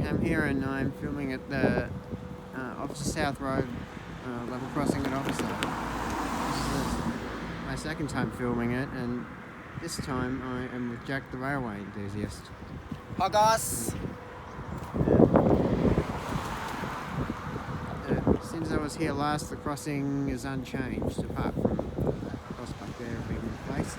I'm here and I'm filming at the Officer South Road level crossing at Officer. This is my second time filming it, and this time I am with Jack the Railway Enthusiast. Hi guys! Since I was here last, the crossing is unchanged, apart from the crossbuck there being replaced.